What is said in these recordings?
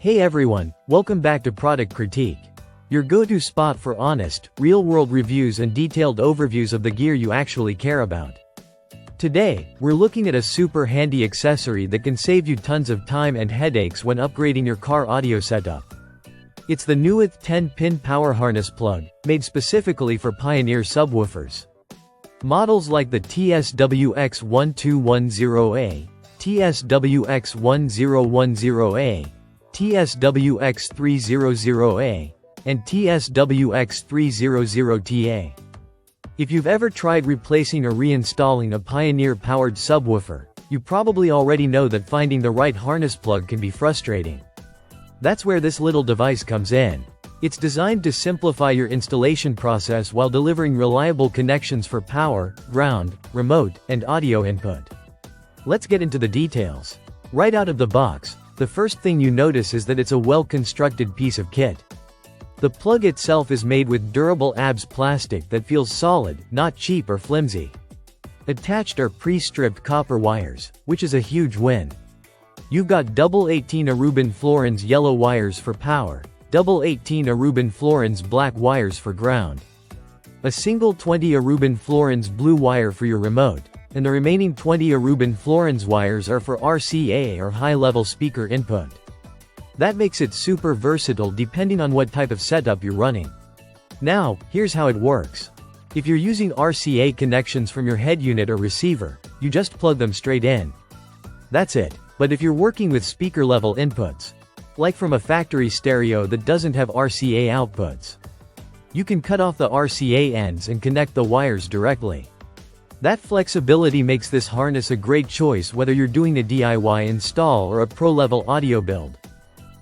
Hey everyone, welcome back to Product Critique, your go-to spot for honest, real-world reviews and detailed overviews of the gear you actually care about. Today, we're looking at a super handy accessory that can save you tons of time and headaches when upgrading your car audio setup. It's the NuIth 10-pin power harness plug, made specifically for Pioneer subwoofers. Models like the TSWX1210A, TSWX1010A, TSWX300A, and TSWX300TA. If you've ever tried replacing or reinstalling a Pioneer-powered subwoofer, you probably already know that finding the right harness plug can be frustrating. That's where this little device comes in. It's designed to simplify your installation process while delivering reliable connections for power, ground, remote, and audio input. Let's get into the details. Right out of the box, the first thing you notice is that it's a well-constructed piece of kit. The plug itself is made with durable ABS plastic that feels solid, not cheap or flimsy. Attached are pre-stripped copper wires, which is a huge win. You've got double 18 Aruban Florins yellow wires for power, double 18 Aruban Florins black wires for ground, a single 20 Aruban Florins blue wire for your remote, and the remaining 20 Aruban Florins wires are for RCA or high-level speaker input. That makes it super versatile depending on what type of setup you're running. Now, here's how it works. If you're using RCA connections from your head unit or receiver, you just plug them straight in. That's it. But if you're working with speaker-level inputs, like from a factory stereo that doesn't have RCA outputs, you can cut off the RCA ends and connect the wires directly. That flexibility makes this harness a great choice whether you're doing a DIY install or a pro-level audio build.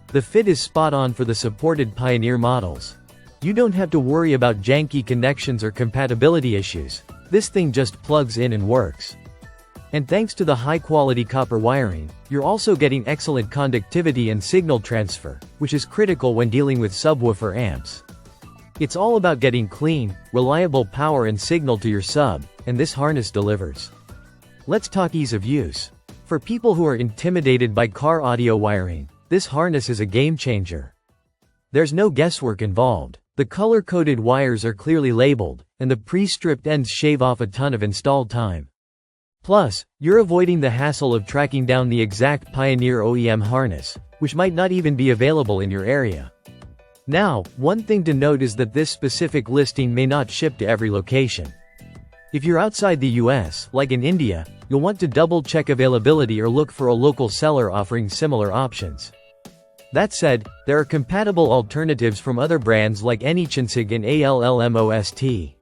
The fit is spot on for the supported Pioneer models. You don't have to worry about janky connections or compatibility issues. This thing just plugs in and works. And thanks to the high-quality copper wiring, you're also getting excellent conductivity and signal transfer, which is critical when dealing with subwoofer amps. It's all about getting clean, reliable power and signal to your sub, and this harness delivers. Let's talk ease of use. For people who are intimidated by car audio wiring, this harness is a game-changer. There's no guesswork involved. The color-coded wires are clearly labeled, and the pre-stripped ends shave off a ton of install time. Plus, you're avoiding the hassle of tracking down the exact Pioneer OEM harness, which might not even be available in your area. Now, one thing to note is that this specific listing may not ship to every location. If you're outside the US, like in India, you'll want to double-check availability or look for a local seller offering similar options. That said, there are compatible alternatives from other brands like Anychinsig and ALLMOST.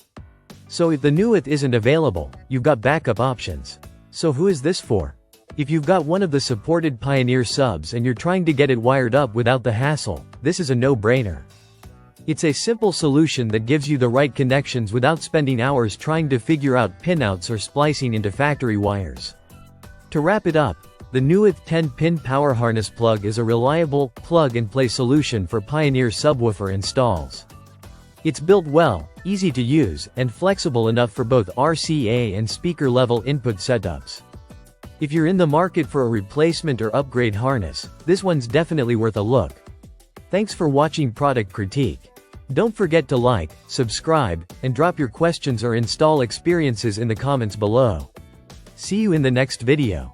So if the NuIth isn't available, you've got backup options. So who is this for? If you've got one of the supported Pioneer subs and you're trying to get it wired up without the hassle, this is a no-brainer. It's a simple solution that gives you the right connections without spending hours trying to figure out pinouts or splicing into factory wires. To wrap it up, the NuIth 10-pin power harness plug is a reliable, plug-and-play solution for Pioneer subwoofer installs. It's built well, easy to use, and flexible enough for both RCA and speaker-level input setups. If you're in the market for a replacement or upgrade harness, this one's definitely worth a look. Thanks for watching Product Critique. Don't forget to like, subscribe, and drop your questions or install experiences in the comments below. See you in the next video.